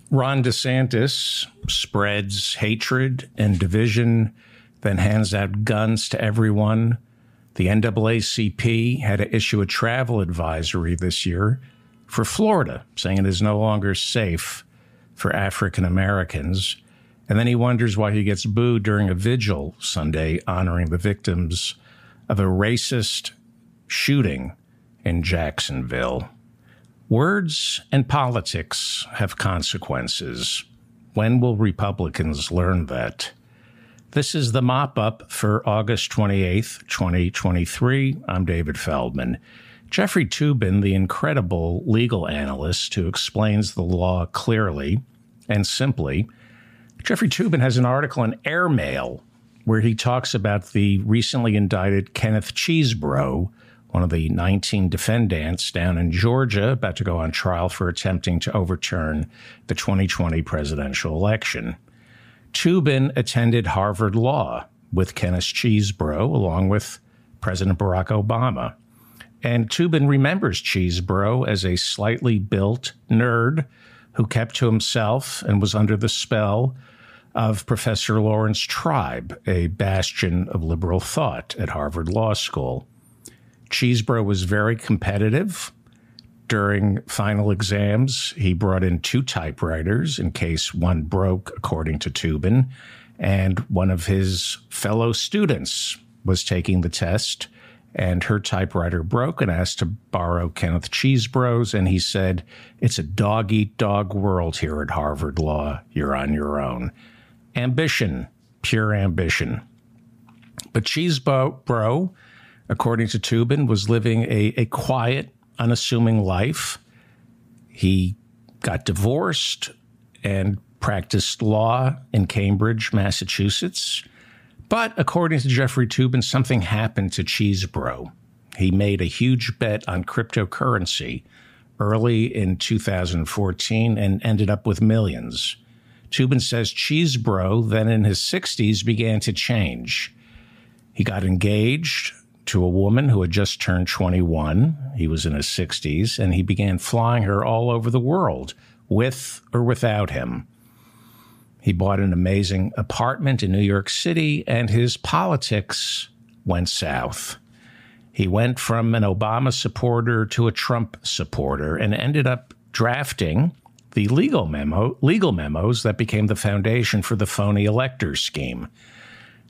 Ron DeSantis spreads hatred and division, then hands out guns to everyone. The NAACP had to issue a travel advisory this year for Florida, saying it is no longer safe for African Americans. And then he wonders why he gets booed during a vigil Sunday honoring the victims of a racist shooting in Jacksonville. Words and politics have consequences. When will Republicans learn that? This is the mop-up for August 28th, 2023. I'm David Feldman. Jeffrey Toobin, the incredible legal analyst who explains the law clearly and simply, Jeffrey Toobin has an article in Airmail where he talks about the recently indicted Kenneth Chesebro, one of the 19 defendants down in Georgia, about to go on trial for attempting to overturn the 2020 presidential election. Toobin attended Harvard Law with Kenneth Chesebro, along with President Barack Obama. And Toobin remembers Chesebro as a slightly built nerd who kept to himself and was under the spell of Professor Lawrence Tribe, a bastion of liberal thought at Harvard Law School. Chesebro was very competitive. During final exams, he brought in 2 typewriters in case one broke, according to Toobin, and one of his fellow students was taking the test, and her typewriter broke and asked to borrow Kenneth Chesebro's, and he said, "It's a dog-eat-dog world here at Harvard Law. You're on your own." Ambition, pure ambition. But Chesebro, according to Toobin, was living a quiet, unassuming life. He got divorced and practiced law in Cambridge, Massachusetts. But according to Jeffrey Toobin, something happened to Chesebro. He made a huge bet on cryptocurrency early in 2014 and ended up with millions. Toobin says Chesebro, then in his 60s, began to change. He got engaged to a woman who had just turned 21. He was in his 60s, and he began flying her all over the world, with or without him. He bought an amazing apartment in New York City, and his politics went south. He went from an Obama supporter to a Trump supporter and ended up drafting the legal memos that became the foundation for the phony elector scheme.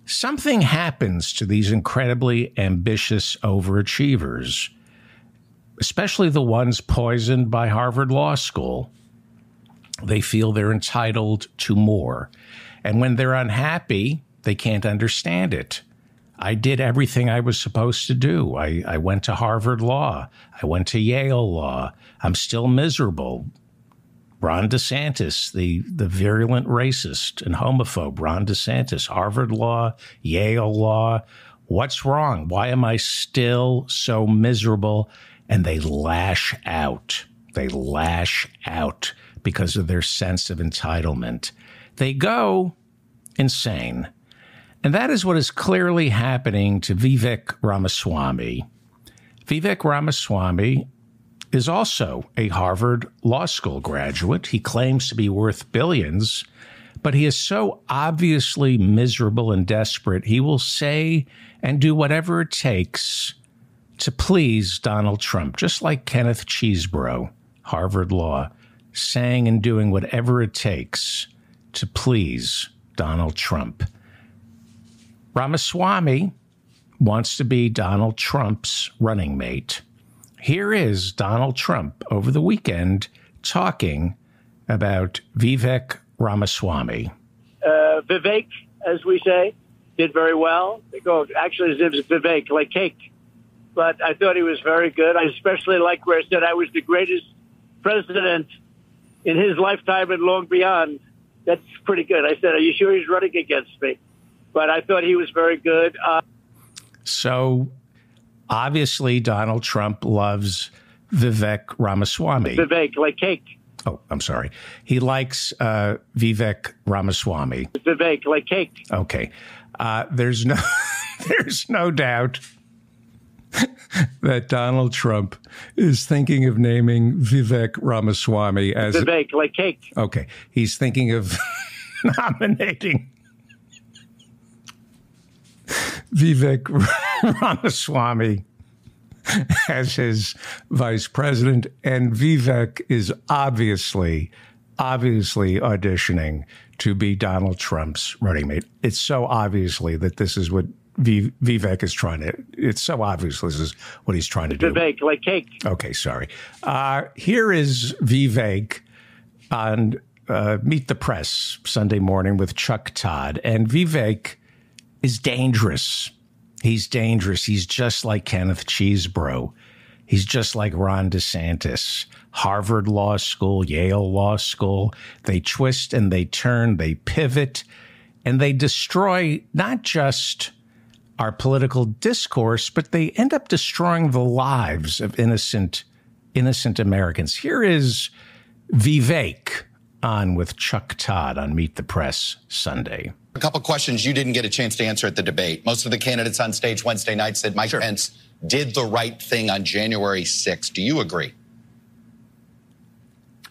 Something happens to these incredibly ambitious overachievers, especially the ones poisoned by Harvard Law School. They feel they're entitled to more. And when they're unhappy, they can't understand it. I did everything I was supposed to do. I went to Harvard Law. I went to Yale Law. I'm still miserable. Ron DeSantis, the virulent racist and homophobe, Ron DeSantis, Harvard Law, Yale Law. What's wrong? Why am I still so miserable? And they lash out. They lash out because of their sense of entitlement. They go insane. And that is what is clearly happening to Vivek Ramaswamy. Vivek Ramaswamy is also a Harvard Law School graduate. He claims to be worth billions, but he is so obviously miserable and desperate, he will say and do whatever it takes to please Donald Trump, just like Kenneth Chesebro, Harvard Law, saying and doing whatever it takes to please Donald Trump. Ramaswamy wants to be Donald Trump's running mate. Here is Donald Trump over the weekend talking about Vivek Ramaswamy. Vivek, as we say, did very well. Actually, his name is Vivek, like cake. But I thought he was very good. I especially like where I said I was the greatest president in his lifetime and long beyond. That's pretty good. I said, are you sure he's running against me? But I thought he was very good. So obviously, Donald Trump loves Vivek Ramaswamy. Vivek, like cake. Oh, I'm sorry. He likes Vivek Ramaswamy. Vivek, like cake. Okay. There's no doubt that Donald Trump is thinking of naming Vivek Ramaswamy as Vivek, like cake. Okay, he's thinking of nominating Vivek Ramaswamy as his vice president, and Vivek is obviously auditioning to be Donald Trump's running mate. It's so obviously that this is what Vivek is trying to. It's so obvious this is what he's trying to do. Vivek, like cake. Okay, sorry. Here is Vivek on Meet the Press Sunday morning with Chuck Todd, and Vivek is dangerous. He's dangerous. He's just like Kenneth Chesebro. He's just like Ron DeSantis. Harvard Law School, Yale Law School. They twist and they turn, they pivot, and they destroy not just our political discourse, but they end up destroying the lives of innocent Americans. Here is Vivek on with Chuck Todd on Meet the Press Sunday. A couple questions you didn't get a chance to answer at the debate. Most of the candidates on stage Wednesday night said Mike Pence did the right thing on January 6th. Do you agree?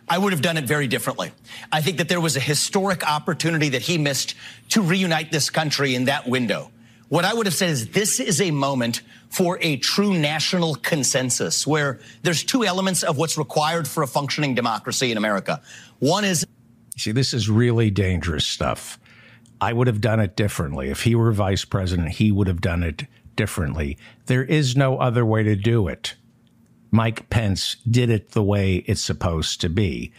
I would have done it very differently. I think that there was a historic opportunity that he missed to reunite this country in that window. What I would have said is this is a moment for a true national consensus where there's two elements of what's required for a functioning democracy in America. One is... See, this is really dangerous stuff. I would have done it differently. If he were vice president, he would have done it differently. There is no other way to do it. Mike Pence did it the way it's supposed to be.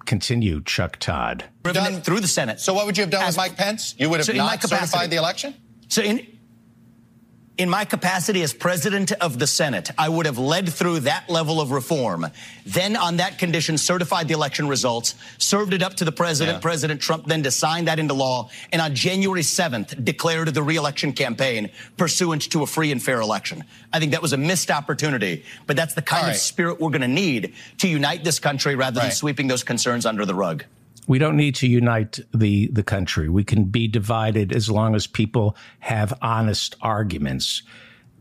Continue, Chuck Todd. Done through the Senate. So what would you have done with Mike Pence? You would have not certified the election? So in my capacity as president of the Senate, I would have led through that level of reform. Then on that condition, certified the election results, served it up to the president, President Trump, then to sign that into law. And on January 7th, declared the re-election campaign pursuant to a free and fair election. I think that was a missed opportunity, but that's the kind of spirit we're going to need to unite this country rather than sweeping those concerns under the rug. We don't need to unite the country. We can be divided as long as people have honest arguments.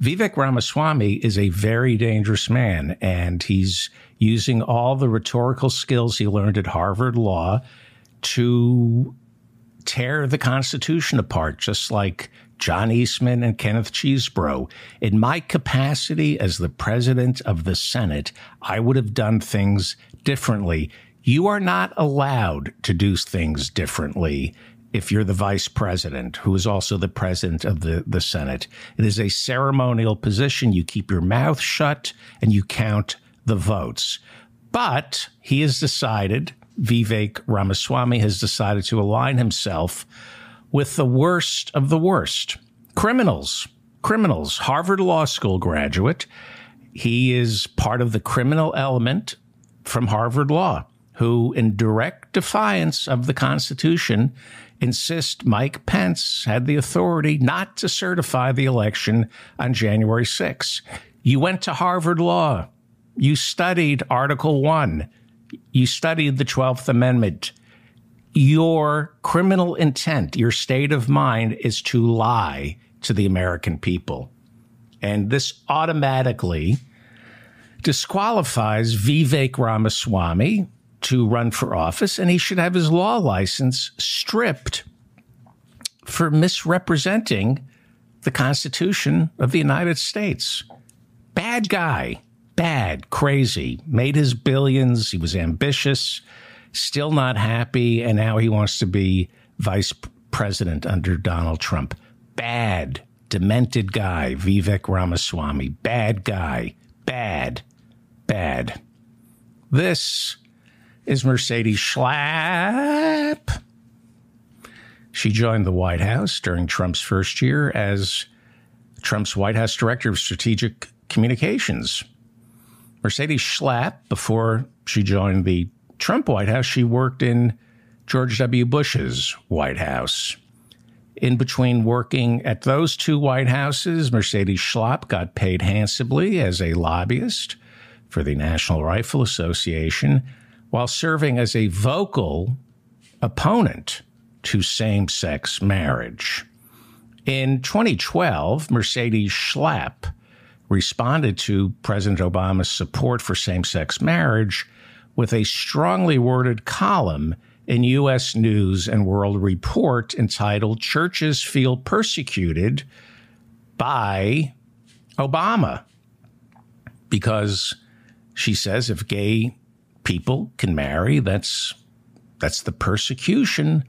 Vivek Ramaswamy is a very dangerous man, and he's using all the rhetorical skills he learned at Harvard Law to tear the Constitution apart, just like John Eastman and Kenneth Chesebro. In my capacity as the president of the Senate, I would have done things differently. You are not allowed to do things differently if you're the vice president, who is also the president of the Senate. It is a ceremonial position. You keep your mouth shut and you count the votes. But he has decided, Vivek Ramaswamy has decided to align himself with the worst of the worst. Criminals, Harvard Law School graduate. He is part of the criminal element from Harvard Law, who, in direct defiance of the Constitution, insist Mike Pence had the authority not to certify the election on January 6. You went to Harvard Law. You studied Article 1. You studied the 12th Amendment. Your criminal intent, your state of mind is to lie to the American people. And this automatically disqualifies Vivek Ramaswamy to run for office, and he should have his law license stripped for misrepresenting the Constitution of the United States. Bad guy, bad, crazy, made his billions. He was ambitious, still not happy, and now he wants to be vice president under Donald Trump. Bad, demented guy, Vivek Ramaswamy. Bad guy, bad. This is Mercedes Schlapp. She joined the White House during Trump's first year as Trump's White House Director of Strategic Communications. Mercedes Schlapp, before she joined the Trump White House, she worked in George W. Bush's White House. In between working at those two White Houses, Mercedes Schlapp got paid handsomely as a lobbyist for the National Rifle Association, while serving as a vocal opponent to same-sex marriage. In 2012, Mercedes Schlapp responded to President Obama's support for same-sex marriage with a strongly worded column in U.S. News and World Report entitled "Churches Feel Persecuted by Obama," because she says if gay people can marry, that's the persecution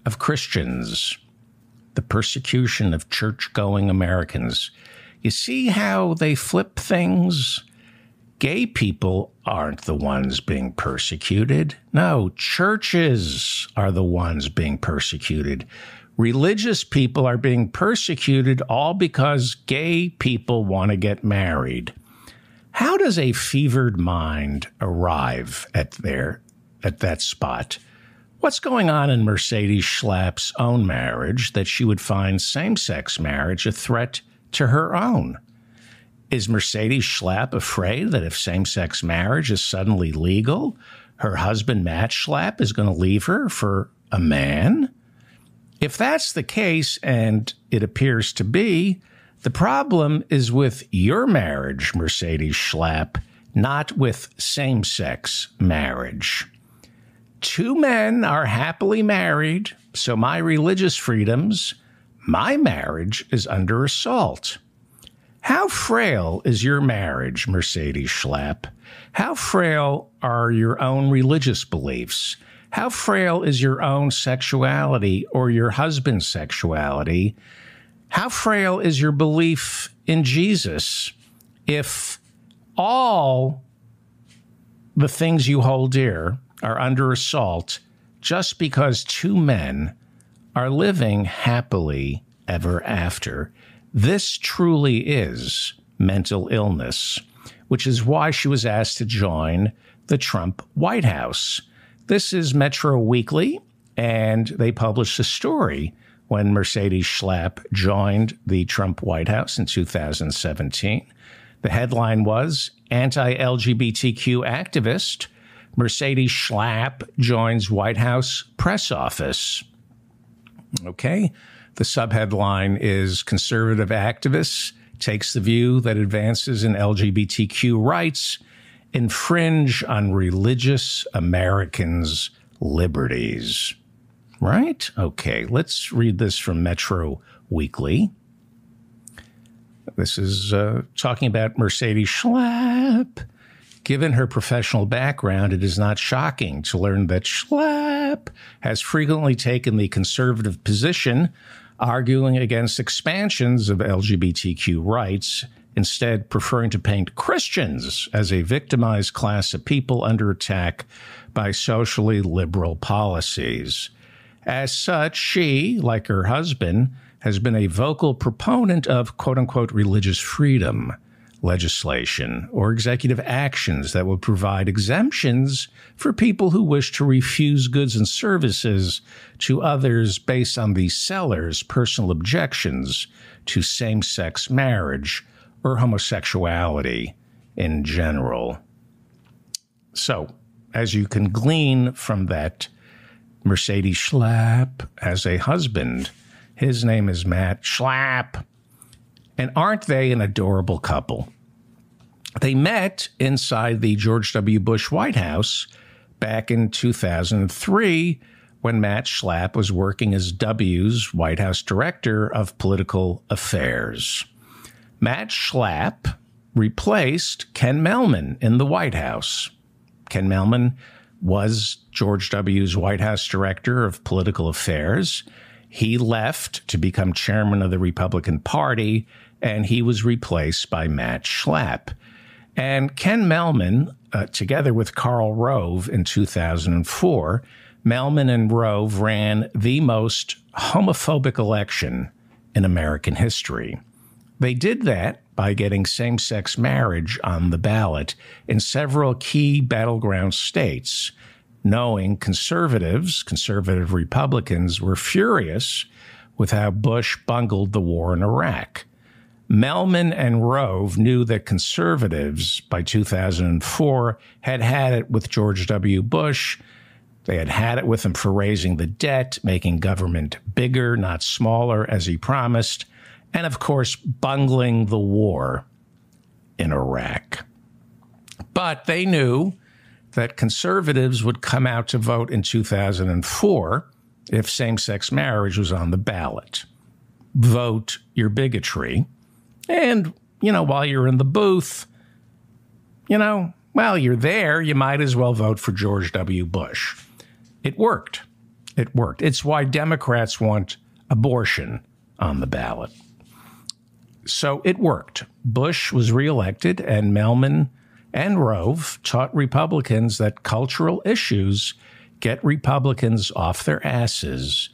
of Christians, the persecution of church-going Americans. You see how they flip things? Gay people aren't the ones being persecuted. No, churches are the ones being persecuted. Religious people are being persecuted all because gay people want to get married. How does a fevered mind arrive at that spot? What's going on in Mercedes Schlapp's own marriage that she would find same-sex marriage a threat to her own? Is Mercedes Schlapp afraid that if same-sex marriage is suddenly legal, her husband, Matt Schlapp, is going to leave her for a man? If that's the case, and it appears to be, the problem is with your marriage, Mercedes Schlapp, not with same-sex marriage. Two men are happily married, so my religious freedoms, my marriage is under assault. How frail is your marriage, Mercedes Schlapp? How frail are your own religious beliefs? How frail is your own sexuality or your husband's sexuality? How frail is your belief in Jesus if all the things you hold dear are under assault just because two men are living happily ever after? This truly is mental illness, which is why she was asked to join the Trump White House. This is Metro Weekly, and they published a story when Mercedes Schlapp joined the Trump White House in 2017. The headline was, "Anti-LGBTQ activist Mercedes Schlapp joins White House press office." Okay. The subheadline is, "Conservative activists takes the view that advances in LGBTQ rights infringe on religious Americans' liberties." Right? Okay, let's read this from Metro Weekly. This is talking about Mercedes Schlapp. Given her professional background, it is not shocking to learn that Schlapp has frequently taken the conservative position, arguing against expansions of LGBTQ rights, instead preferring to paint Christians as a victimized class of people under attack by socially liberal policies. As such, she, like her husband, has been a vocal proponent of quote-unquote religious freedom legislation or executive actions that would provide exemptions for people who wish to refuse goods and services to others based on the seller's personal objections to same-sex marriage or homosexuality in general. So, as you can glean from that, Mercedes Schlapp has a husband. His name is Matt Schlapp. And aren't they an adorable couple? They met inside the George W. Bush White House back in 2003 when Matt Schlapp was working as W's White House Director of Political Affairs. Matt Schlapp replaced Ken Mehlman in the White House. Ken Mehlman was George W.'s White House Director of Political Affairs. He left to become chairman of the Republican Party, and he was replaced by Matt Schlapp. And Ken Mehlman, together with Karl Rove in 2004, Mehlman and Rove ran the most homophobic election in American history. They did that by getting same-sex marriage on the ballot in several key battleground states, knowing conservative Republicans, were furious with how Bush bungled the war in Iraq. Mehlman and Rove knew that conservatives by 2004 had it with George W. Bush, They had it with him for raising the debt, making government bigger, not smaller, as he promised, and, of course, bungling the war in Iraq. But they knew that conservatives would come out to vote in 2004 if same-sex marriage was on the ballot. Vote your bigotry. And, while you're in the booth, while you're there, you might as well vote for George W. Bush. It worked. It worked. It's why Democrats want abortion on the ballot. So it worked. Bush was reelected, and Melman and Rove taught Republicans that cultural issues get Republicans off their asses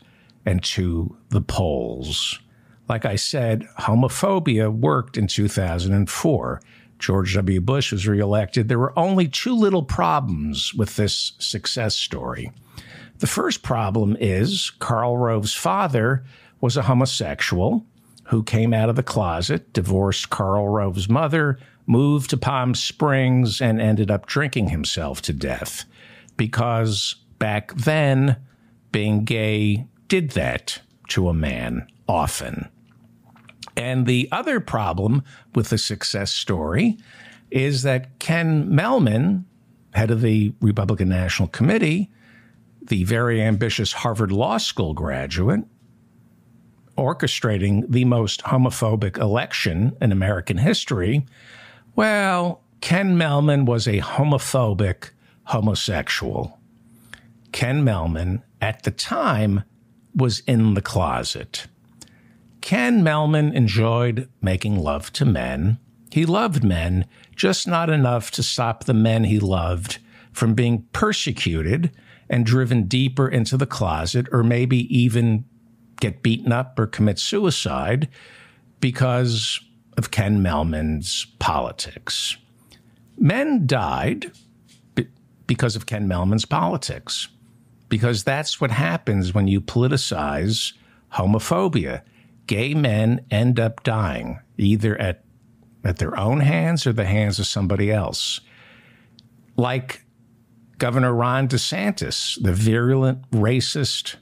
and to the polls. Like I said, homophobia worked in 2004. George W. Bush was reelected. There were only two little problems with this success story. The first problem is Karl Rove's father was a homosexual who came out of the closet, divorced Karl Rove's mother, moved to Palm Springs, and ended up drinking himself to death because back then, being gay did that to a man often. And the other problem with the success story is that Ken Melman, head of the Republican National Committee, the very ambitious Harvard Law School graduate, orchestrating the most homophobic election in American history, well, Ken Melman was a homophobic homosexual. Ken Melman, at the time, was in the closet. Ken Melman enjoyed making love to men. He loved men, just not enough to stop the men he loved from being persecuted and driven deeper into the closet, or maybe even get beaten up or commit suicide because of Ken Melman's politics. Men died because of Ken Melman's politics, because that's what happens when you politicize homophobia. Gay men end up dying, either at their own hands or the hands of somebody else. Like Governor Ron DeSantis, the virulent racist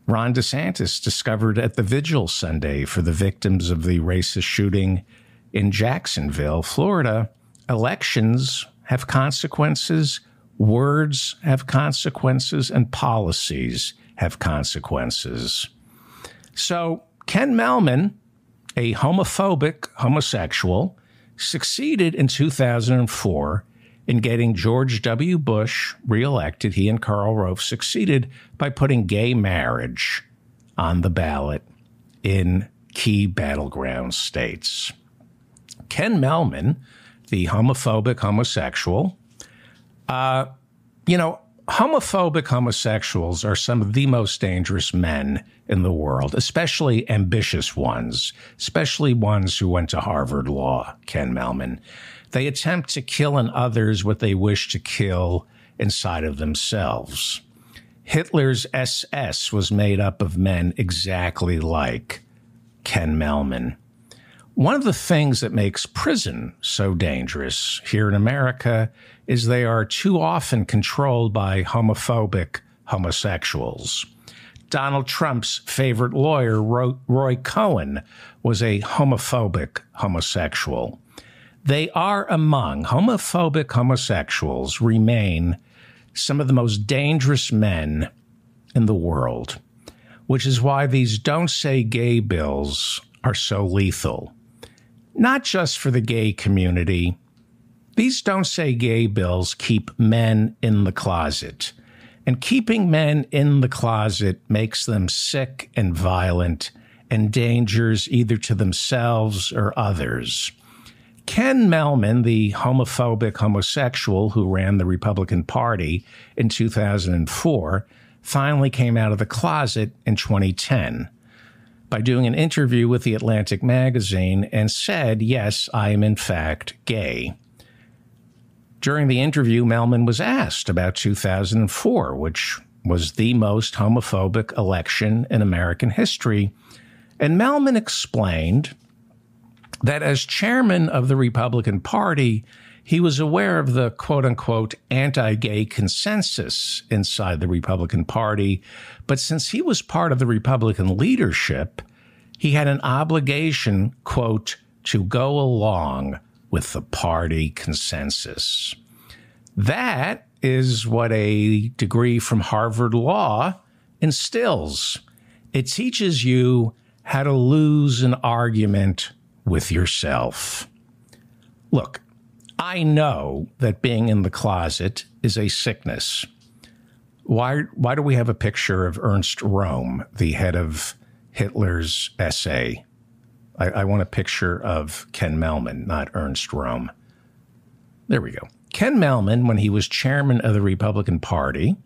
Ron DeSantis, discovered at the vigil Sunday for the victims of the racist shooting in Jacksonville, Florida. Elections have consequences, words have consequences, and policies have consequences. So Ken Melman, a homophobic homosexual, succeeded in 2004 in getting George W. Bush reelected. He and Karl Rove succeeded by putting gay marriage on the ballot in key battleground states. Ken Melman, the homophobic homosexual, homophobic homosexuals are some of the most dangerous men in the world, especially ambitious ones, especially ones who went to Harvard Law, Ken Melman. They attempt to kill in others what they wish to kill inside of themselves. Hitler's SS was made up of men exactly like Ken Melman. One of the things that makes prison so dangerous here in America is they are too often controlled by homophobic homosexuals. Donald Trump's favorite lawyer, Roy Cohn, was a homophobic homosexual. They are among homophobic homosexuals remain some of the most dangerous men in the world, which is why these Don't Say Gay bills are so lethal. Not just for the gay community. These Don't Say Gay bills keep men in the closet. And keeping men in the closet makes them sick and violent and dangers either to themselves or others. Ken Melman, the homophobic homosexual who ran the Republican Party in 2004, finally came out of the closet in 2010 by doing an interview with The Atlantic magazine and said, yes, I am in fact gay. During the interview, Melman was asked about 2004, which was the most homophobic election in American history. And Melman explained that as chairman of the Republican Party, He was aware of the quote-unquote anti-gay consensus inside the Republican Party, but since he was part of the Republican leadership, he had an obligation, quote, to go along with the party consensus. That is what a degree from Harvard Law instills. It teaches you how to lose an argument with yourself. Look, I know that being in the closet is a sickness. Why do we have a picture of Ernst Röhm, the head of Hitler's SA? I want a picture of Ken Mehlman, not Ernst Röhm. There we go. Ken Mehlman, when he was chairman of the Republican Party,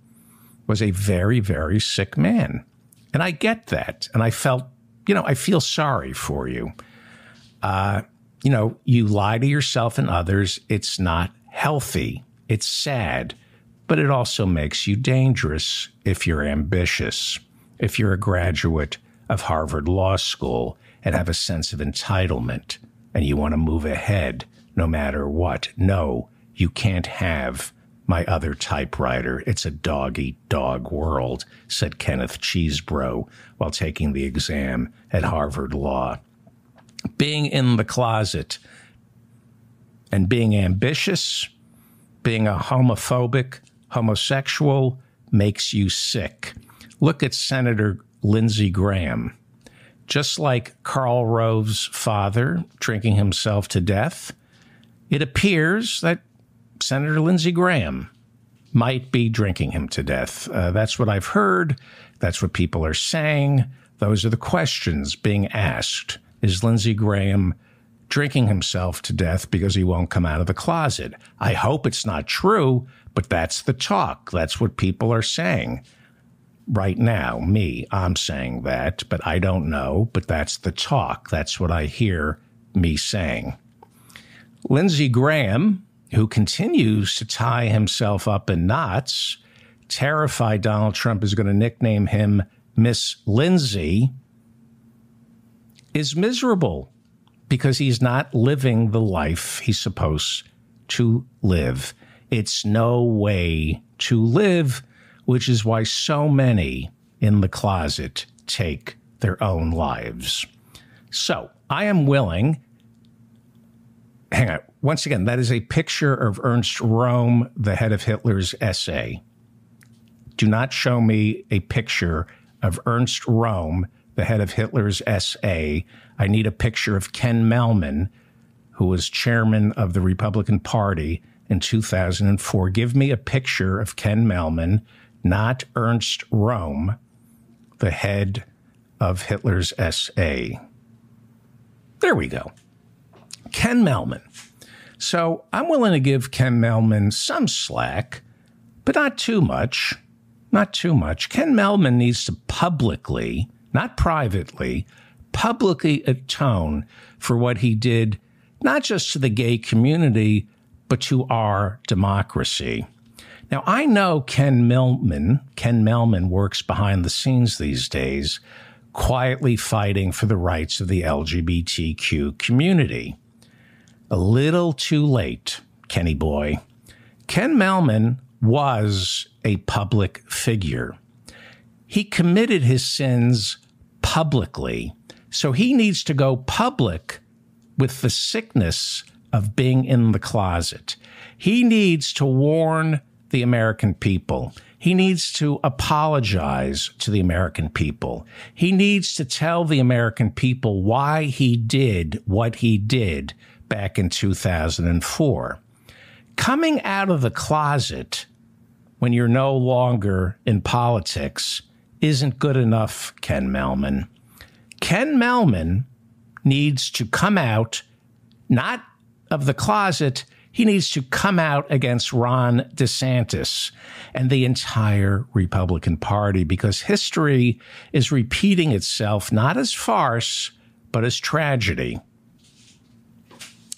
was a very, very sick man. And I get that. And I felt, I feel sorry for you. You lie to yourself and others. It's not healthy. It's sad. But it also makes you dangerous if you're ambitious, if you're a graduate of Harvard Law School and have a sense of entitlement and you want to move ahead no matter what. No, you can't have my other typewriter. It's a dog-eat-dog world, said Kenneth Chesebro while taking the exam at Harvard Law. Being in the closet and being ambitious, being a homophobic, homosexual makes you sick. Look at Senator Lindsey Graham. Just like Karl Rove's father drinking himself to death, it appears that Senator Lindsey Graham might be drinking him to death. That's what I've heard. That's what people are saying. Those are the questions being asked. Is Lindsey Graham drinking himself to death because he won't come out of the closet? I hope it's not true, but that's the talk. That's what people are saying. Right now, I'm saying that, but I don't know, but that's the talk. That's what I hear me saying. Lindsey Graham, who continues to tie himself up in knots, terrified Donald Trump is going to nickname him Miss Lindsay, is miserable because he's not living the life he's supposed to live. It's no way to live, which is why so many in the closet take their own lives. So I am willing. Hang on. Once again, that is a picture of Ernst Röhm, the head of Hitler's SA. Do not show me a picture of Ernst Röhm, the head of Hitler's SA. I need a picture of Ken Mehlman, who was chairman of the Republican Party in 2004. Give me a picture of Ken Mehlman, not Ernst Röhm, the head of Hitler's SA. There we go. Ken Mehlman. So I'm willing to give Ken Mehlman some slack, but not too much. Not too much. Ken Mehlman needs to publicly, not privately, publicly atone for what he did, not just to the gay community, but to our democracy. Now, I know Ken Mehlman works behind the scenes these days, quietly fighting for the rights of the LGBTQ community. A little too late, Kenny boy. Ken Mehlman was a public figure. He committed his sins publicly, so he needs to go public with the sickness of being in the closet. He needs to warn the American people. He needs to apologize to the American people. He needs to tell the American people why he did what he did back in 2004. Coming out of the closet when you're no longer in politics isn't good enough, Ken Mehlman. Ken Mehlman needs to come out, not of the closet, he needs to come out against Ron DeSantis and the entire Republican Party, because history is repeating itself not as farce, but as tragedy.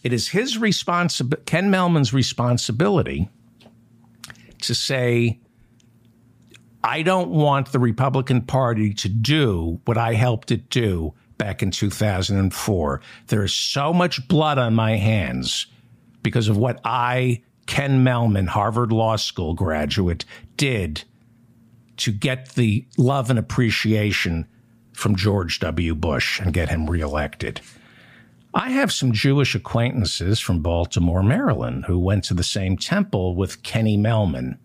It is his Ken Mehlman's responsibility to say, I don't want the Republican Party to do what I helped it do back in 2004. There is so much blood on my hands because of what I, Ken Mehlman, Harvard Law School graduate, did to get the love and appreciation from George W. Bush and get him reelected. I have some Jewish acquaintances from Baltimore, Maryland, who went to the same temple with Kenny Mehlman.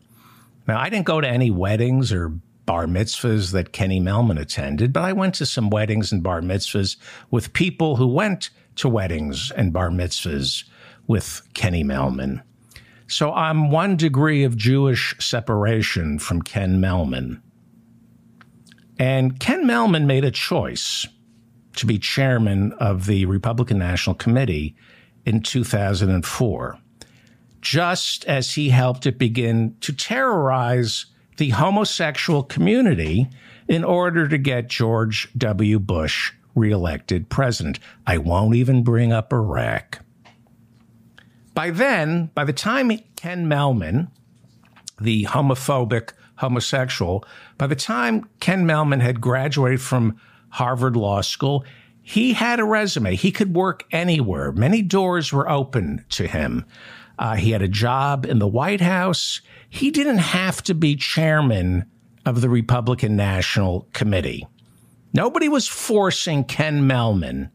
Now, I didn't go to any weddings or bar mitzvahs that Kenny Mehlman attended, but I went to some weddings and bar mitzvahs with people who went to weddings and bar mitzvahs with Kenny Mehlman. So I'm 1 degree of Jewish separation from Ken Mehlman. And Ken Mehlman made a choice to be chairman of the Republican National Committee in 2004, just as he helped it begin to terrorize the homosexual community in order to get George W. Bush reelected president. I won't even bring up Iraq. By the time Ken Mehlman, the homophobic homosexual, by the time Ken Mehlman had graduated from Harvard Law School, he had a resume. He could work anywhere. Many doors were open to him. He had a job in the White House. He didn't have to be chairman of the Republican National Committee. Nobody was forcing Ken Mehlman.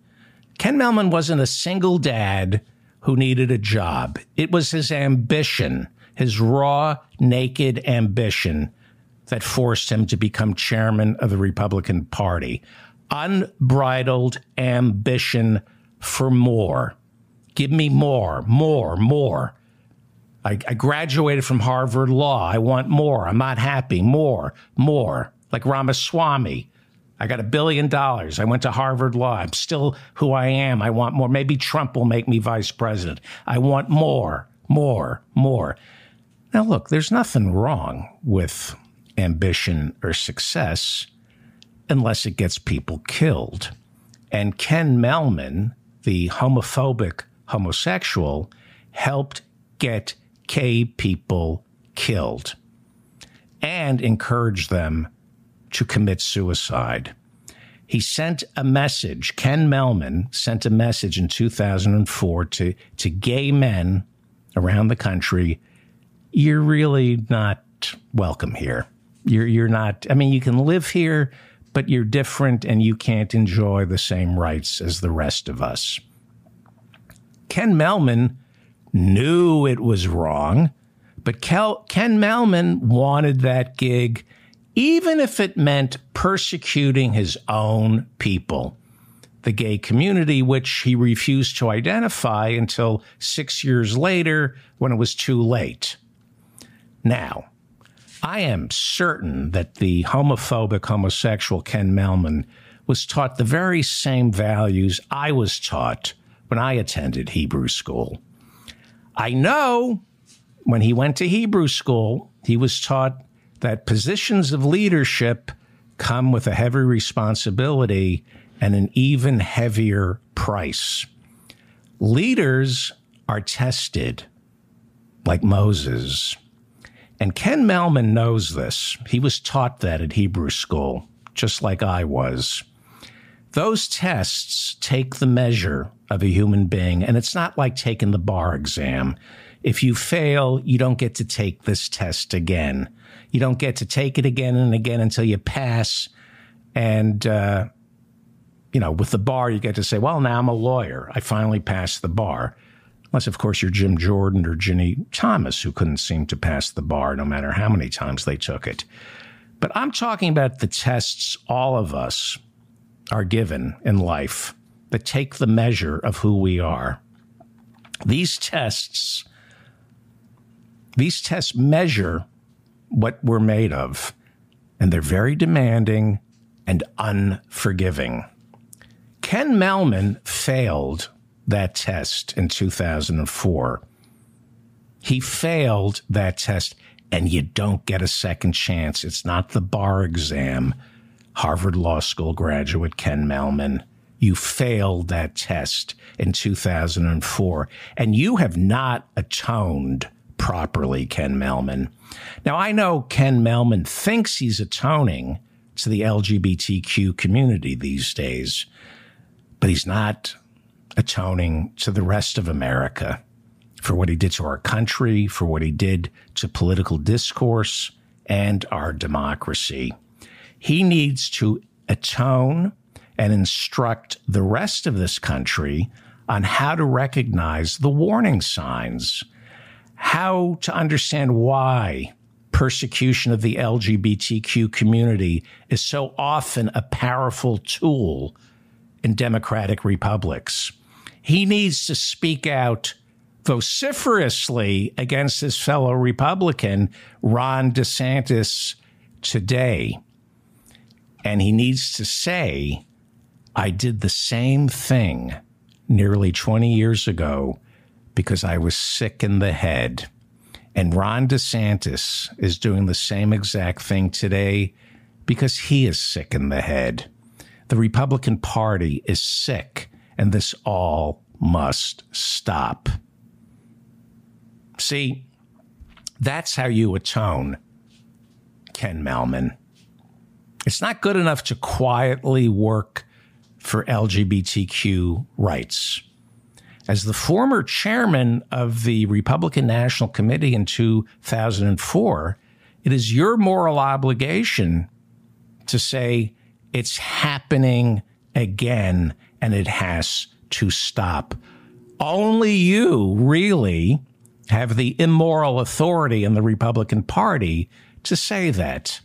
Ken Mehlman wasn't a single dad who needed a job. It was his ambition, his raw, naked ambition, that forced him to become chairman of the Republican Party. Unbridled ambition for more. Give me more, more, more. I graduated from Harvard Law. I want more. I'm not happy. More, more. Like Ramaswamy. I got $1 billion. I went to Harvard Law. I'm still who I am. I want more. Maybe Trump will make me vice president. I want more, more, more. Now, look, there's nothing wrong with ambition or success unless it gets people killed. And Ken Mehlman, the homophobic homosexual, helped get gay people killed and encouraged them to commit suicide. He sent a message, Ken Mehlman sent a message in 2004 to gay men around the country. You're really not welcome here. You're not, I mean, you can live here, but you're different and you can't enjoy the same rights as the rest of us. Ken Mehlman knew it was wrong, but Ken Mehlman wanted that gig, even if it meant persecuting his own people, the gay community, which he refused to identify until 6 years later when it was too late. Now, I am certain that the homophobic homosexual Ken Mehlman was taught the very same values I was taught when I attended Hebrew school. I know when he went to Hebrew school, he was taught that positions of leadership come with a heavy responsibility and an even heavier price. Leaders are tested, like Moses. And Ken Mehlman knows this. He was taught that at Hebrew school, just like I was. Those tests take the measure of a human being, and it's not like taking the bar exam. If you fail, you don't get to take this test again. You don't get to take it again and again until you pass. And, with the bar, you get to say, well, now I'm a lawyer. I finally passed the bar. Unless, of course, you're Jim Jordan or Ginny Thomas, who couldn't seem to pass the bar no matter how many times they took it. But I'm talking about the tests all of us are given in life that take the measure of who we are. These tests measure what we're made of, and they're very demanding and unforgiving. Ken Mehlman failed that test in 2004. He failed that test, and you don't get a second chance. It's not the bar exam. Harvard Law School graduate Ken Mehlman, you failed that test in 2004, and you have not atoned properly, Ken Mehlman. Now, I know Ken Mehlman thinks he's atoning to the LGBTQ community these days, but he's not atoning to the rest of America. for what he did to our country, for what he did to political discourse and our democracy. He needs to atone and instruct the rest of this country on how to recognize the warning signs, how to understand why persecution of the LGBTQ community is so often a powerful tool in democratic republics. He needs to speak out vociferously against his fellow Republican, Ron DeSantis, today. And he needs to say, I did the same thing nearly 20 years ago because I was sick in the head. And Ron DeSantis is doing the same exact thing today because he is sick in the head. The Republican Party is sick, and this all must stop. See, that's how you atone, Ken Mehlman. It's not good enough to quietly work for LGBTQ rights. As the former chairman of the Republican National Committee in 2004, it is your moral obligation to say it's happening again and it has to stop. Only you really have the immoral authority in the Republican Party to say that.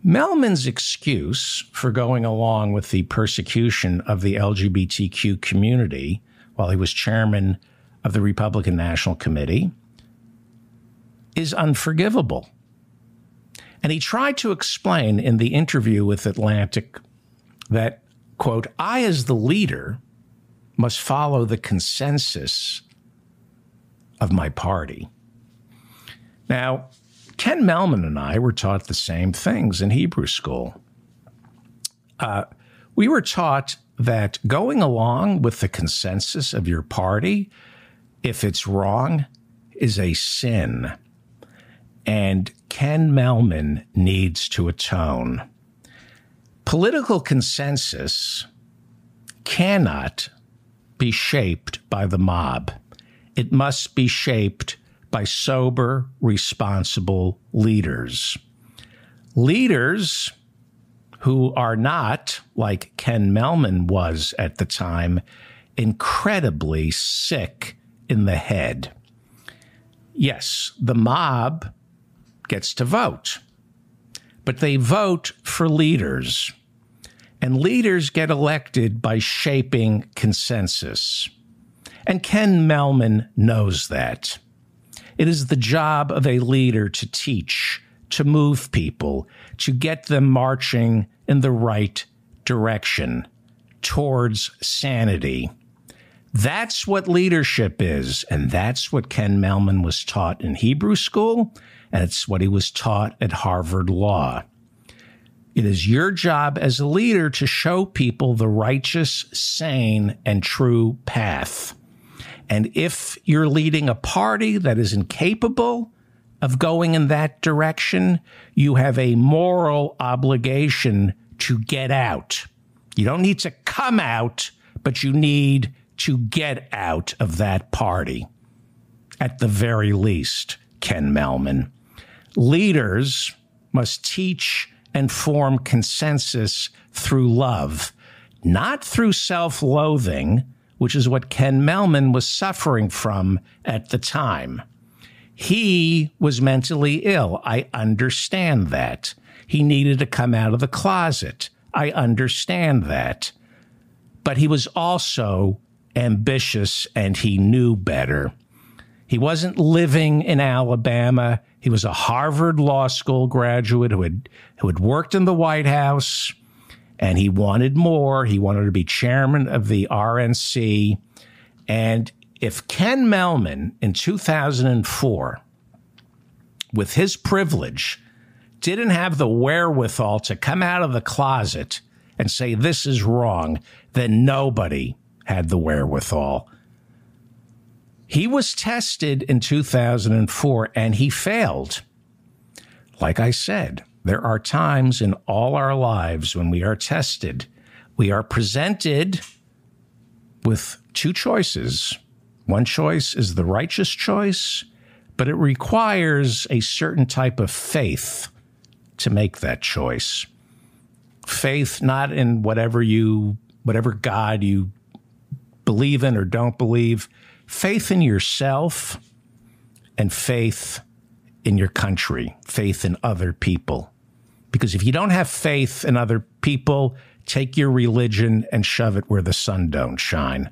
Mehlman's excuse for going along with the persecution of the LGBTQ community while he was chairman of the Republican National Committee is unforgivable. And he tried to explain in the interview with Atlantic that, quote, I as the leader must follow the consensus of my party. Now, Ken Mehlman and I were taught the same things in Hebrew school. We were taught that going along with the consensus of your party, if it's wrong, is a sin. And Ken Mehlman needs to atone. Political consensus cannot be shaped by the mob. It must be shaped by sober, responsible leaders. Leaders who are not, like Ken Mehlman was at the time, incredibly sick in the head. Yes, the mob gets to vote, but they vote for leaders, and leaders get elected by shaping consensus. And Ken Mehlman knows that. It is the job of a leader to teach, to move people, to get them marching in the right direction towards sanity. That's what leadership is, and that's what Ken Mehlman was taught in Hebrew school, and it's what he was taught at Harvard Law. It is your job as a leader to show people the righteous, sane, and true path. And if you're leading a party that is incapable of going in that direction, you have a moral obligation to get out. You don't need to come out, but you need to get out of that party. At the very least, Ken Mehlman. Leaders must teach and form consensus through love, not through self-loathing, which is what Ken Mehlman was suffering from at the time. He was mentally ill. I understand that. He needed to come out of the closet. I understand that. But he was also ambitious, and he knew better. He wasn't living in Alabama. He was a Harvard Law School graduate who had worked in the White House, and he wanted more. He wanted to be chairman of the RNC. And if Ken Mehlman in 2004, with his privilege, didn't have the wherewithal to come out of the closet and say this is wrong, then nobody had the wherewithal. He was tested in 2004 and he failed. Like I said, there are times in all our lives when we are tested. We are presented with two choices. One choice is the righteous choice, but it requires a certain type of faith to make that choice. Faith not in whatever God you believe in or don't believe. Faith in yourself and faith in your country, faith in other people. Because if you don't have faith in other people, take your religion and shove it where the sun don't shine.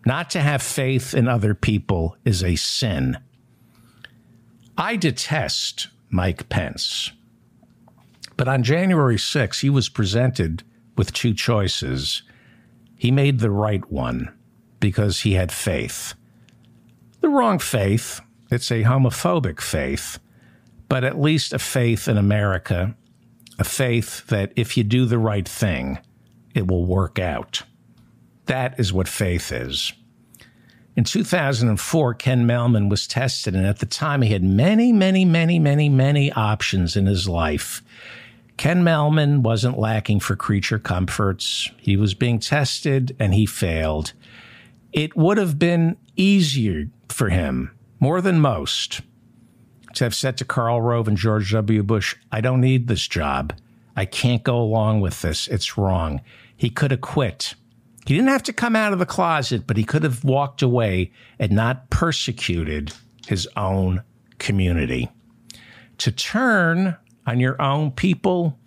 Not to have faith in other people is a sin. I detest Mike Pence. But on January 6th, he was presented with two choices. He made the right one because he had faith. The wrong faith, it's a homophobic faith, but at least a faith in America, a faith that if you do the right thing, it will work out. That is what faith is. In 2004, Ken Mehlman was tested, and at the time he had many options in his life. Ken Mehlman wasn't lacking for creature comforts. He was being tested, and he failed. It would have been easier for him, more than most, to have said to Karl Rove and George W. Bush, I don't need this job. I can't go along with this. It's wrong. He could have quit. He didn't have to come out of the closet, but he could have walked away and not persecuted his own community. To turn on your own people,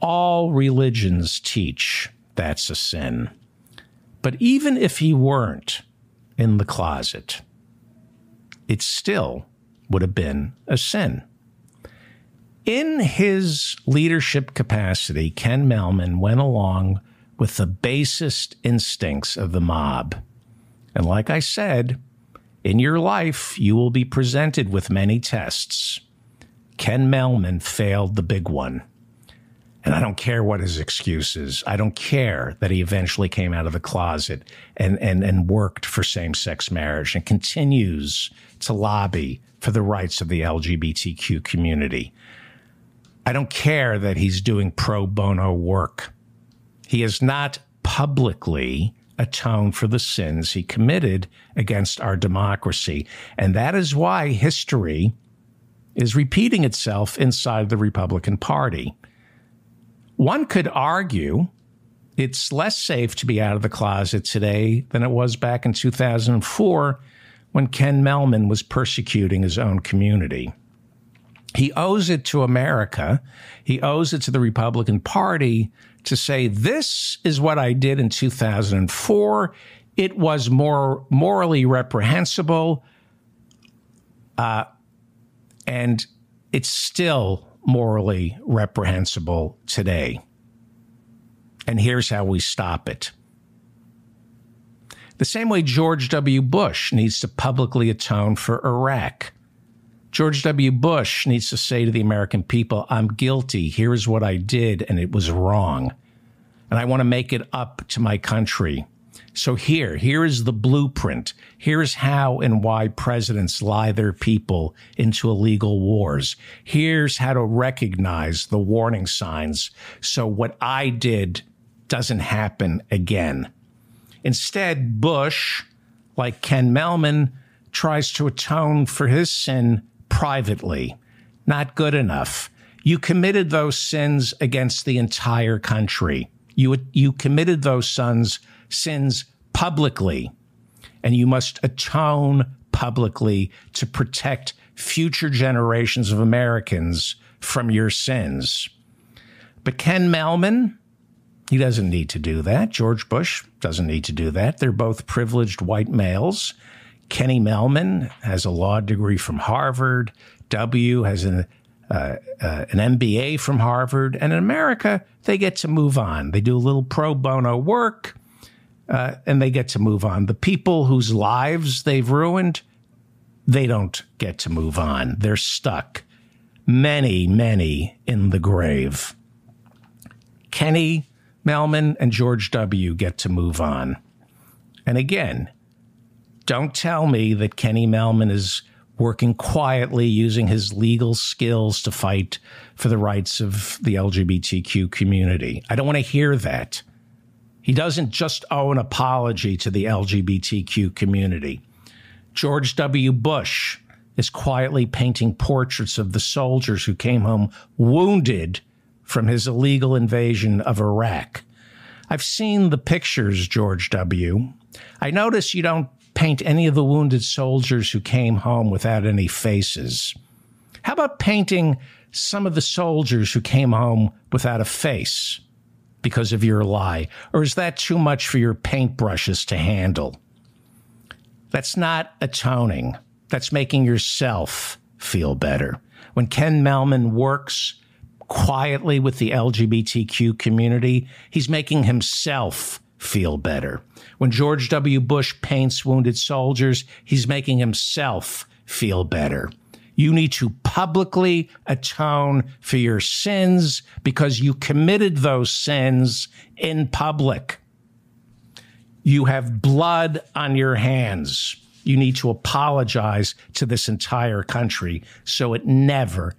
all religions teach that's a sin. But even if he weren't in the closet, it still would have been a sin. In his leadership capacity, Ken Mehlman went along with the basest instincts of the mob. And like I said, in your life, you will be presented with many tests. Ken Mehlman failed the big one. And I don't care what his excuse is. I don't care that he eventually came out of the closet and worked for same-sex marriage and continues to lobby for the rights of the LGBTQ community. I don't care that he's doing pro bono work. He has not publicly atoned for the sins he committed against our democracy. And that is why history is repeating itself inside the Republican Party. One could argue it's less safe to be out of the closet today than it was back in 2004 when Ken Mehlman was persecuting his own community. He owes it to America. He owes it to the Republican Party to say, this is what I did in 2004. It was more morally reprehensible, and it's still morally reprehensible today. And here's how we stop it. The same way George W. Bush needs to publicly atone for Iraq. George W. Bush needs to say to the American people, I'm guilty. Here's what I did, and it was wrong. And I want to make it up to my country. So here is the blueprint. Here's how and why presidents lie their people into illegal wars. Here's how to recognize the warning signs so what I did doesn't happen again. Instead, Bush, like Ken Mehlman, tries to atone for his sin privately. Not good enough. You committed those sins against the entire country. You committed those sins publicly, and you must atone publicly to protect future generations of Americans from your sins. But Ken Mehlman, he doesn't need to do that. George Bush doesn't need to do that. They're both privileged white males. Kenny Mehlman has a law degree from Harvard. W has an MBA from Harvard. And in America, they get to move on. They do a little pro bono work, and they get to move on. The people whose lives they've ruined, they don't get to move on. They're stuck. Many in the grave. Kenny Mehlman and George W. get to move on. And again, don't tell me that Kenny Mehlman is working quietly, using his legal skills to fight for the rights of the LGBTQ community. I don't want to hear that. He doesn't just owe an apology to the LGBTQ community. George W. Bush is quietly painting portraits of the soldiers who came home wounded from his illegal invasion of Iraq. I've seen the pictures, George W. I notice you don't paint any of the wounded soldiers who came home without any faces. How about painting some of the soldiers who came home without a face because of your lie? Or is that too much for your paintbrushes to handle? That's not atoning. That's making yourself feel better. When Ken Mehlman works quietly with the LGBTQ community, he's making himself feel better. When George W. Bush paints wounded soldiers, he's making himself feel better. You need to publicly atone for your sins because you committed those sins in public. You have blood on your hands. You need to apologize to this entire country so it never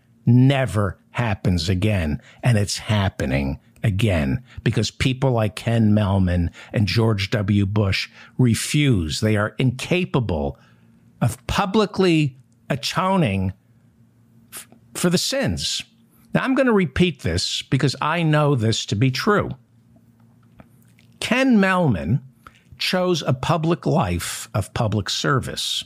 happens again. And it's happening again because people like Ken Mehlman and George W. Bush refuse. They are incapable of publicly atoning for the sins. Now, I'm going to repeat this because I know this to be true. Ken Mehlman chose a public life of public service,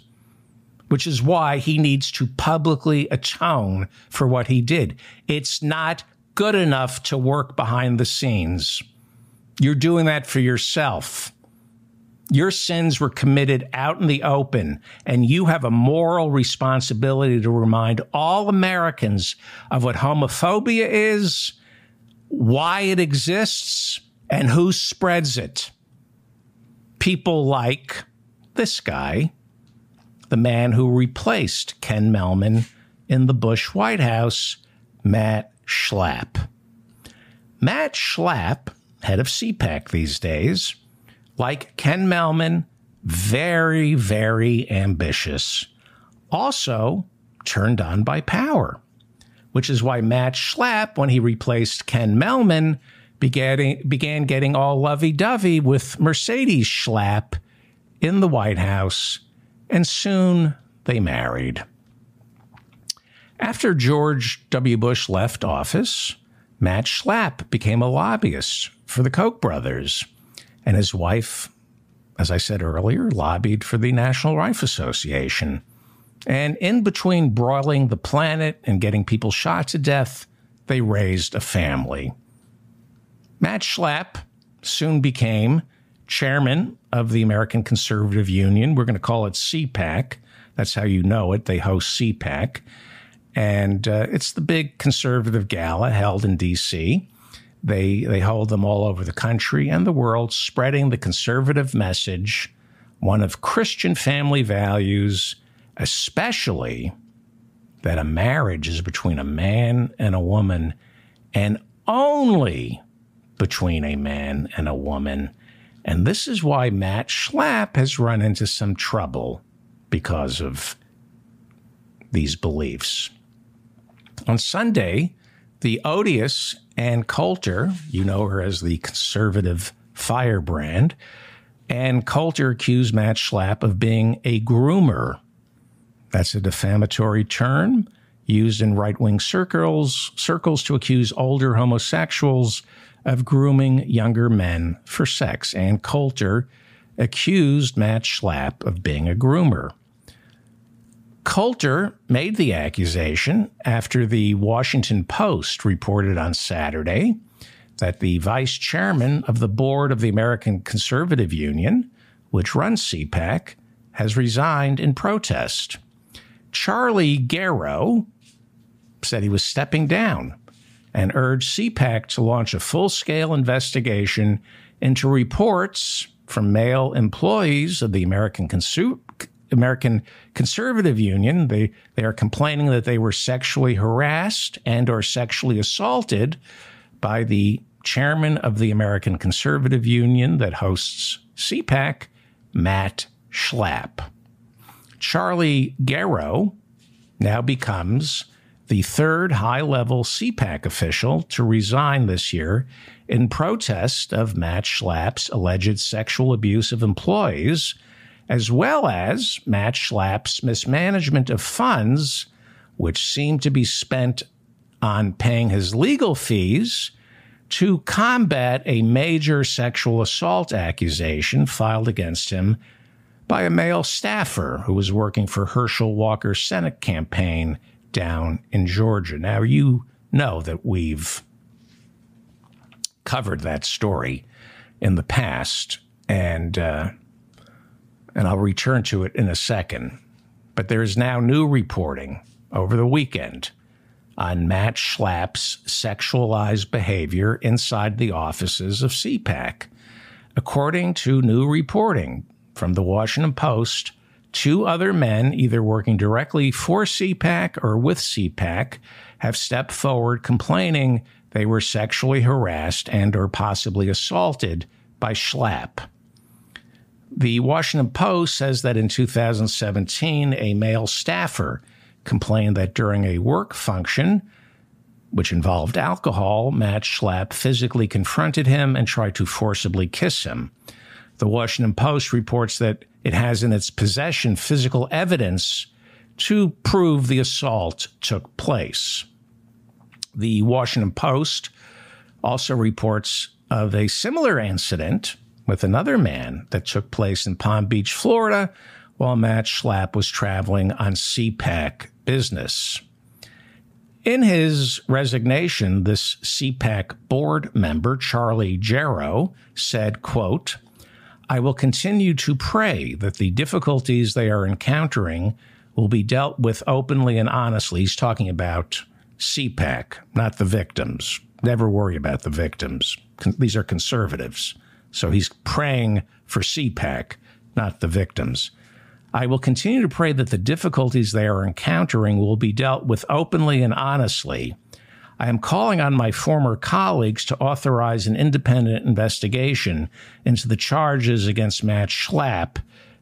which is why he needs to publicly atone for what he did. It's not good enough to work behind the scenes. You're doing that for yourself. Your sins were committed out in the open, and you have a moral responsibility to remind all Americans of what homophobia is, why it exists, and who spreads it. People like this guy, the man who replaced Ken Mehlman in the Bush White House, Matt Schlapp. Matt Schlapp, head of CPAC these days, like Ken Mehlman, very, very ambitious, also turned on by power, which is why Matt Schlapp, when he replaced Ken Mehlman, began getting all lovey-dovey with Mercedes Schlapp in the White House, and soon they married. After George W. Bush left office, Matt Schlapp became a lobbyist for the Koch brothers, and his wife, as I said earlier, lobbied for the National Rifle Association. And in between broiling the planet and getting people shot to death, they raised a family. Matt Schlapp soon became chairman of the American Conservative Union. We're going to call it CPAC. That's how you know it. They host CPAC. And it's the big conservative gala held in D.C. They hold them all over the country and the world, spreading the conservative message, one of Christian family values, especially that a marriage is between a man and a woman and only between a man and a woman. And this is why Matt Schlapp has run into some trouble because of these beliefs. On Sunday, the odious Ann Coulter, you know her as the conservative firebrand, Ann Coulter accused Matt Schlapp of being a groomer. That's a defamatory term used in right-wing circles to accuse older homosexuals of grooming younger men for sex. Ann Coulter accused Matt Schlapp of being a groomer. Coulter made the accusation after the Washington Post reported on Saturday that the vice chairman of the board of the American Conservative Union, which runs CPAC, has resigned in protest. Charlie Garrow said he was stepping down and urged CPAC to launch a full-scale investigation into reports from male employees of the American Conservative Union. They are complaining that they were sexually harassed and or sexually assaulted by the chairman of the American Conservative Union that hosts CPAC, Matt Schlapp. Charlie Garrow now becomes the third high-level CPAC official to resign this year in protest of Matt Schlapp's alleged sexual abuse of employees, as well as Matt Schlapp's mismanagement of funds, which seemed to be spent on paying his legal fees to combat a major sexual assault accusation filed against him by a male staffer who was working for Herschel Walker's Senate campaign down in Georgia. Now, you know that we've covered that story in the past, and I'll return to it in a second. But there is now new reporting over the weekend on Matt Schlapp's sexualized behavior inside the offices of CPAC. According to new reporting from the Washington Post, 2 other men, either working directly for CPAC or with CPAC, have stepped forward complaining they were sexually harassed and or possibly assaulted by Schlapp. The Washington Post says that in 2017, a male staffer complained that during a work function, which involved alcohol, Matt Schlapp physically confronted him and tried to forcibly kiss him. The Washington Post reports that it has in its possession physical evidence to prove the assault took place. The Washington Post also reports of a similar incident with another man that took place in Palm Beach, Florida, while Matt Schlapp was traveling on CPAC business. In his resignation, this CPAC board member, Charlie Jarrow, said, quote, "I will continue to pray that the difficulties they are encountering will be dealt with openly and honestly." He's talking about CPAC, not the victims. Never worry about the victims. These are conservatives. So he's praying for CPAC, not the victims. "I will continue to pray that the difficulties they are encountering will be dealt with openly and honestly. I am calling on my former colleagues to authorize an independent investigation into the charges against Matt Schlapp,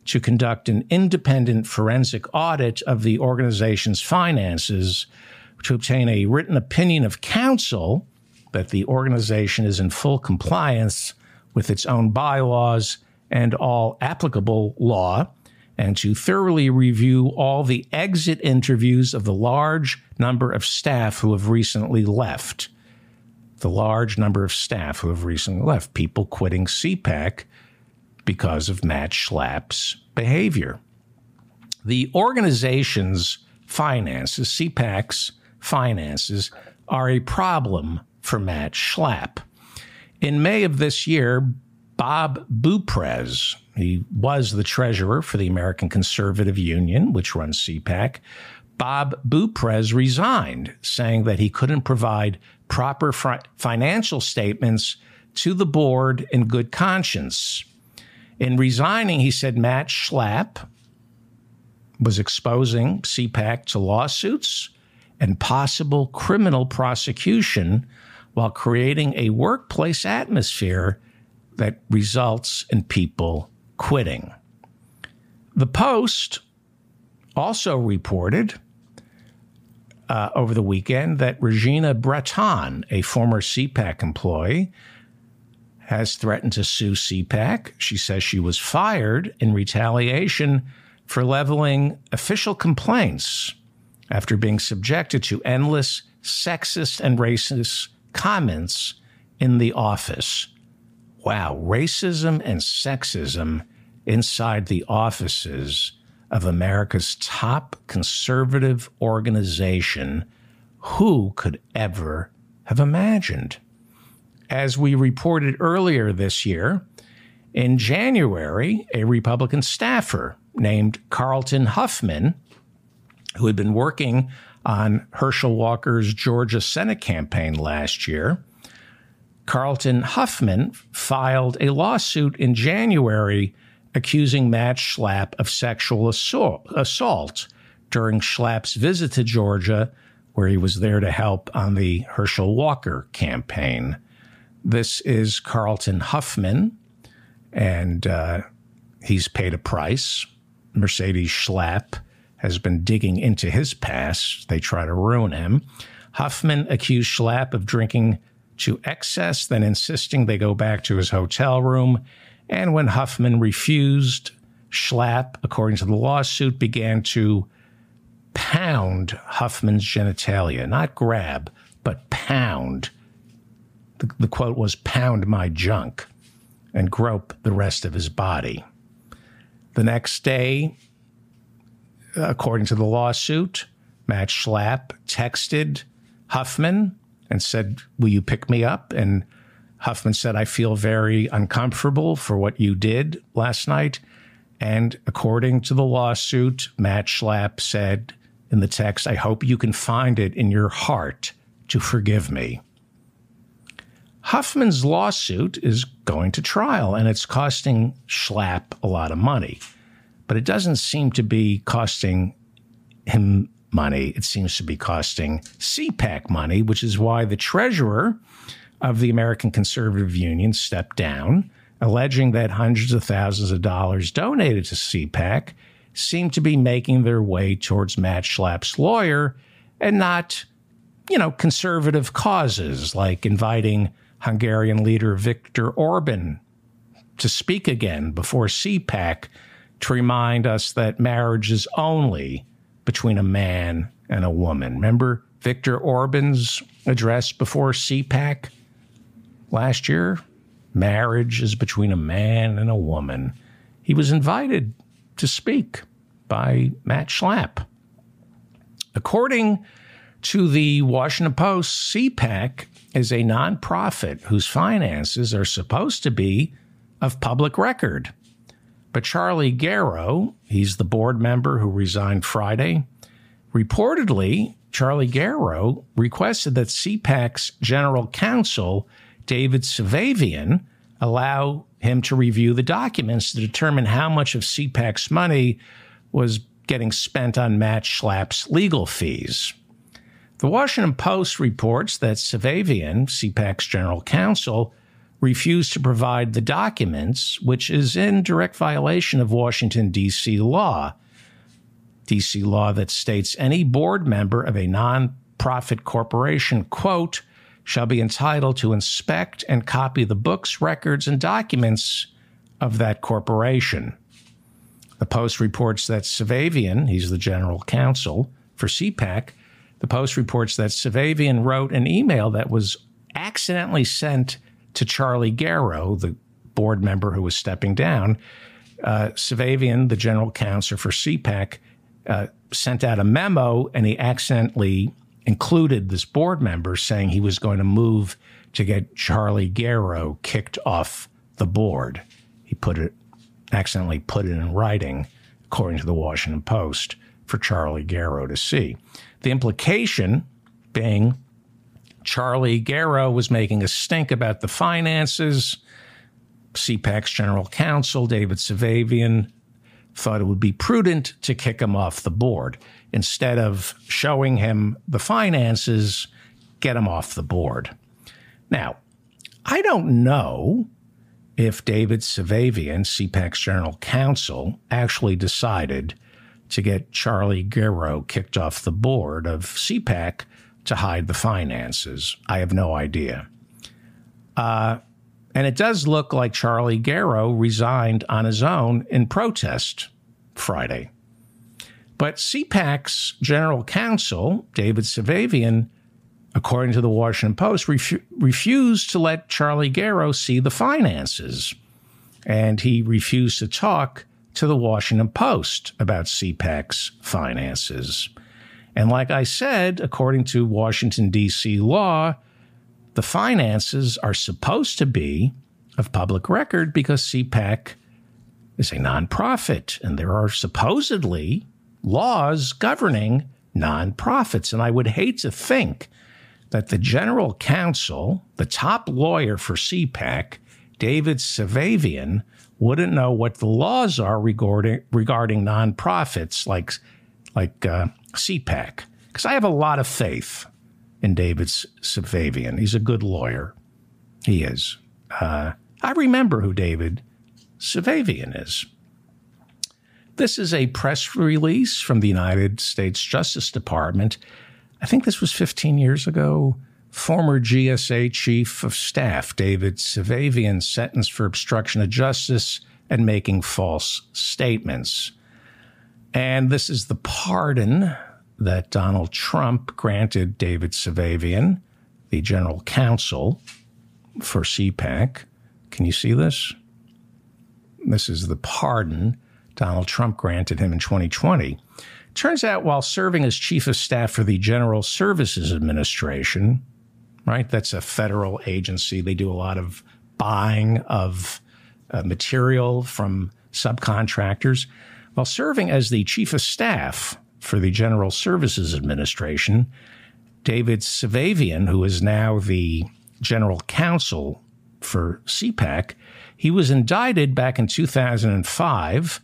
to conduct an independent forensic audit of the organization's finances, to obtain a written opinion of counsel that the organization is in full compliance with its own bylaws and all applicable law, and to thoroughly review all the exit interviews of the large number of staff who have recently left. The large number of staff who have recently left, people quitting CPAC because of Matt Schlapp's behavior. The organization's finances, CPAC's finances, are a problem for Matt Schlapp. In May of this year, Bob Buprez, he was the treasurer for the American Conservative Union, which runs CPAC. Bob Buprez resigned, saying that he couldn't provide proper financial statements to the board in good conscience. In resigning, he said Matt Schlapp was exposing CPAC to lawsuits and possible criminal prosecution while creating a workplace atmosphere that results in people quitting. The Post also reported over the weekend that Regina Breton, a former CPAC employee, has threatened to sue CPAC. She says she was fired in retaliation for leveling official complaints after being subjected to endless sexist and racist comments in the office. Wow, racism and sexism inside the offices of America's top conservative organization. Who could ever have imagined? As we reported earlier this year, in January, a Republican staffer named Carlton Huffman, who had been working on Herschel Walker's Georgia Senate campaign last year, Carlton Huffman filed a lawsuit in January accusing Matt Schlapp of sexual assault during Schlapp's visit to Georgia, where he was there to help on the Herschel Walker campaign. This is Carlton Huffman, and he's paid a price. Mercedes Schlapp has been digging into his past. They try to ruin him. Huffman accused Schlapp of drinking to excess, then insisting they go back to his hotel room. And when Huffman refused, Schlapp, according to the lawsuit, began to pound Huffman's genitalia, not grab, but pound. The quote was, "pound my junk," and grope the rest of his body. The next day, according to the lawsuit, Matt Schlapp texted Huffman and said, "Will you pick me up?" And Huffman said, "I feel very uncomfortable for what you did last night." And according to the lawsuit, Matt Schlapp said in the text, "I hope you can find it in your heart to forgive me." Huffman's lawsuit is going to trial, and it's costing Schlapp a lot of money. But it doesn't seem to be costing him money. It seems to be costing CPAC money, which is why the treasurer of the American Conservative Union stepped down, alleging that hundreds of thousands of dollars donated to CPAC seem to be making their way towards Matt Schlapp's lawyer and not, conservative causes like inviting Hungarian leader Viktor Orban to speak again before CPAC to remind us that marriage is only between a man and a woman. Remember Viktor Orban's address before CPAC last year? Marriage is between a man and a woman. He was invited to speak by Matt Schlapp. According to the Washington Post, CPAC is a nonprofit whose finances are supposed to be of public record. But Charlie Garrow, he's the board member who resigned Friday. Reportedly, Charlie Garrow requested that CPAC's general counsel, David Savavian, allow him to review the documents to determine how much of CPAC's money was getting spent on Matt Schlapp's legal fees. The Washington Post reports that Savavian, CPAC's general counsel, refused to provide the documents, which is in direct violation of Washington, D.C. law. D.C. law that states any board member of a nonprofit corporation, quote, shall be entitled to inspect and copy the books, records, and documents of that corporation. The Post reports that Savavian, he's the general counsel for CPAC, the Post reports that Savavian wrote an email that was accidentally sent to Charlie Garrow, the board member who was stepping down. Savavian, the general counsel for CPAC, sent out a memo, and he accidentally included this board member saying he was going to move to get Charlie Garrow kicked off the board. He accidentally put it in writing, according to the Washington Post, for Charlie Garrow to see. The implication being Charlie Garrow was making a stink about the finances. CPAC's general counsel, David Savavian, thought it would be prudent to kick him off the board. Instead of showing him the finances, get him off the board. Now, I don't know if David Savavian, CPAC's general counsel, actually decided to get Charlie Garrow kicked off the board of CPAC to hide the finances. I have no idea. And it does look like Charlie Garrow resigned on his own in protest Friday. But CPAC's general counsel, David Savavian, according to the Washington Post, refused to let Charlie Garrow see the finances. And he refused to talk to the Washington Post about CPAC's finances. And like I said, according to Washington, D.C. law, the finances are supposed to be of public record because CPAC is a nonprofit, and there are supposedly laws governing nonprofits. And I would hate to think that the general counsel, the top lawyer for CPAC, David Savavian, wouldn't know what the laws are regarding nonprofits like CPAC. Because I have a lot of faith in David Savavian. He's a good lawyer. He is. I remember who David Savavian is. This is a press release from the United States Justice Department. I think this was 15 years ago. Former GSA Chief of Staff David Safavian sentenced for obstruction of justice and making false statements. And this is the pardon that Donald Trump granted David Safavian, the general counsel for CPAC. Can you see this? This is the pardon Donald Trump granted him in 2020. Turns out while serving as chief of staff for the General Services Administration, right, that's a federal agency. They do a lot of buying of material from subcontractors. While serving as the chief of staff for the General Services Administration, David Safavian, who is now the general counsel for CPAC, he was indicted back in 2005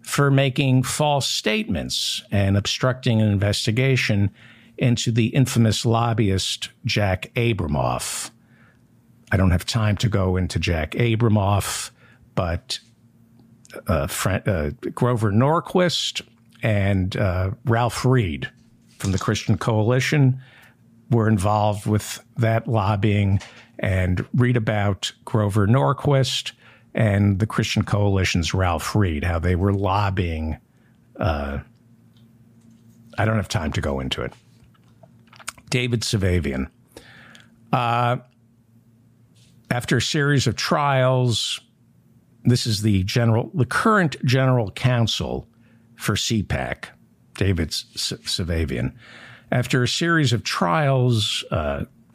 for making false statements and obstructing an investigation into the infamous lobbyist Jack Abramoff. I don't have time to go into Jack Abramoff, but Grover Norquist and Ralph Reed from the Christian Coalition were involved with that lobbying. And read about Grover Norquist and the Christian Coalition's Ralph Reed, how they were lobbying. I don't have time to go into it. David Safavian. After a series of trials, this is the current general counsel for CPAC, David Safavian. After a series of trials,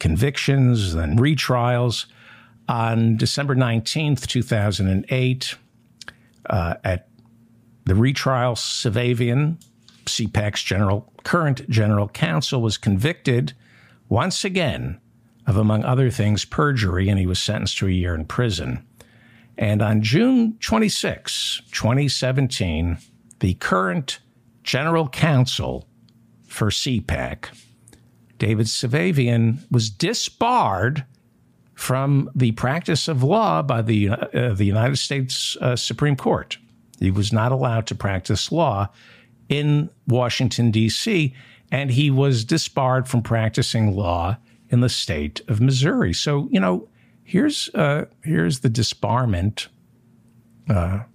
convictions, then retrials, on December 19th, 2008, at the retrial, Safavian, CPAC's current general counsel, was convicted once again of, among other things, perjury, and he was sentenced to a year in prison. And on June 26, 2017, the current general counsel for CPAC, David Safavian, was disbarred from the practice of law by the United States Supreme Court. He was not allowed to practice law in Washington, D.C., and he was disbarred from practicing law in the state of Missouri. So, here's the disbarment. I'll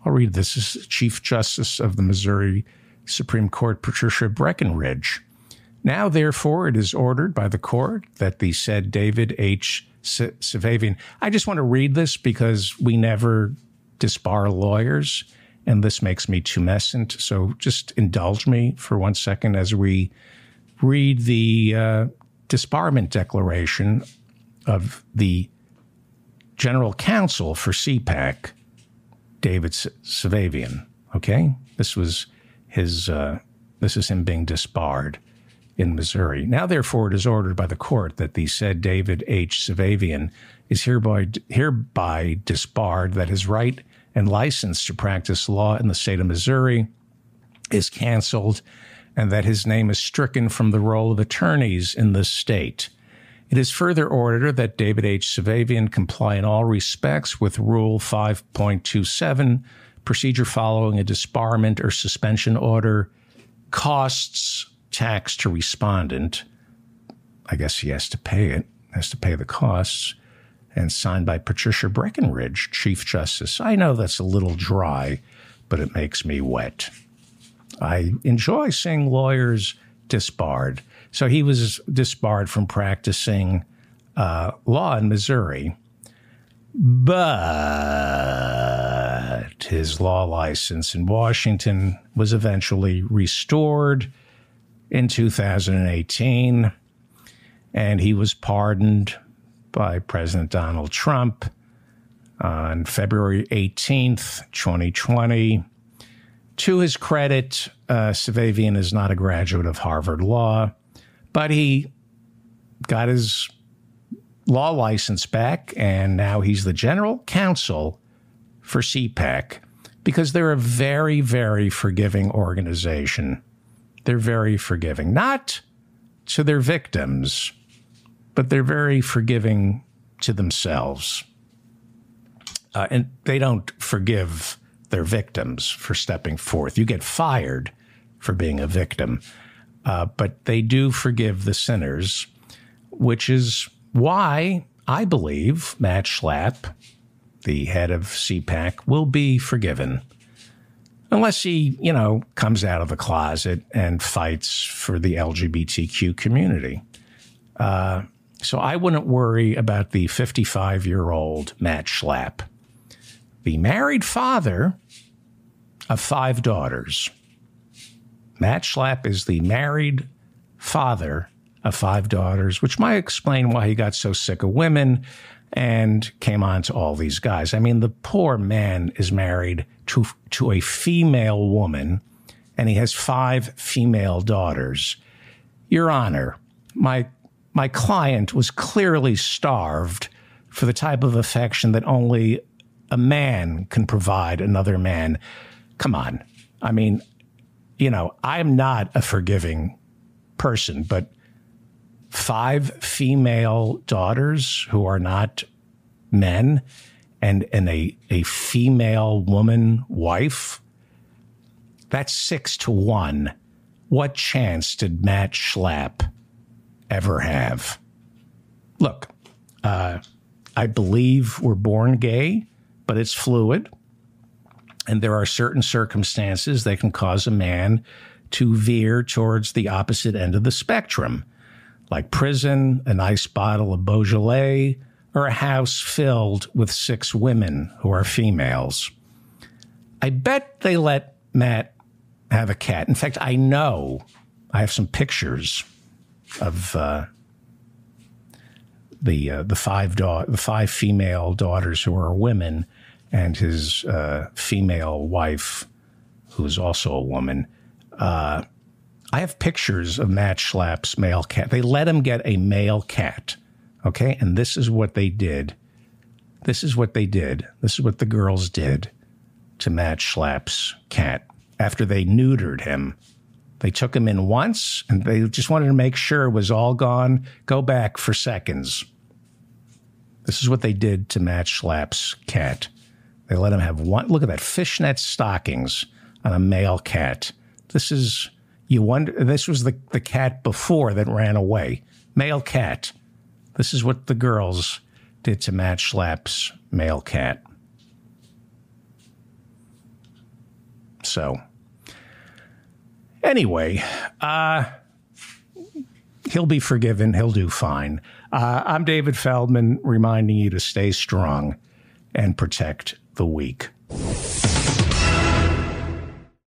read this. This is Chief Justice of the Missouri Supreme Court, Patricia Breckinridge. Now, therefore, it is ordered by the court that the said David H. Safavian. I just want to read this because we never disbar lawyers, and this makes me tumescent. So just indulge me for 1 second as we read the disbarment declaration of the general counsel for CPAC, David Safavian. Okay, this is him being disbarred in Missouri. Now, therefore, it is ordered by the court that the said David H. Safavian is hereby disbarred, that his right and license to practice law in the state of Missouri is canceled, and that his name is stricken from the roll of attorneys in the state. It is further ordered that David H. Safavian comply in all respects with Rule 5.27, procedure following a disbarment or suspension order, costs tax to respondent. I guess he has to pay it, has to pay the costs, and signed by Patricia Breckinridge, Chief Justice. I know that's a little dry, but it makes me wet. I enjoy seeing lawyers disbarred. So he was disbarred from practicing law in Missouri, but his law license in Washington was eventually restored in 2018, and he was pardoned by President Donald Trump on February 18th, 2020. To his credit, Safavian is not a graduate of Harvard Law, but he got his law license back, and now he's the general counsel for CPAC because they're a very, very forgiving organization. They're very forgiving, not to their victims, but they're very forgiving to themselves. And they don't forgive their victims for stepping forth. You get fired for being a victim, but they do forgive the sinners, which is why I believe Matt Schlapp, the head of CPAC, will be forgiven. Unless he, comes out of the closet and fights for the LGBTQ community. So I wouldn't worry about the 55-year-old Matt Schlapp, the married father of 5 daughters. Matt Schlapp is the married father of 5 daughters, which might explain why he got so sick of women and came on to all these guys. I mean, the poor man is married to a female woman, and he has 5 female daughters. Your Honor, my client was clearly starved for the type of affection that only a man can provide another man. Come on. I mean, I'm not a forgiving person, but 5 female daughters who are not men and a female woman wife, that's 6 to 1. What chance did Matt Schlapp ever have? Look, I believe we're born gay, but it's fluid. And there are certain circumstances that can cause a man to veer towards the opposite end of the spectrum, like prison, a nice bottle of Beaujolais, or a house filled with 6 women who are females. I bet they let Matt have a cat. In fact, I know I have some pictures of the 5 female daughters who are women and his female wife, who's also a woman. I have pictures of Matt Schlapp's male cat. They let him get a male cat, okay? And this is what they did. This is what they did. This is what the girls did to Matt Schlapp's cat after they neutered him. They took him in once, and they just wanted to make sure it was all gone. Go back for seconds. This is what they did to Matt Schlapp's cat. They let him have one. Look at that, fishnet stockings on a male cat. This is, you wonder, this was the cat before that ran away. Male cat. This is what the girls did to Matt Schlapp's male cat. So, anyway, he'll be forgiven. He'll do fine. I'm David Feldman, reminding you to stay strong and protect the weak.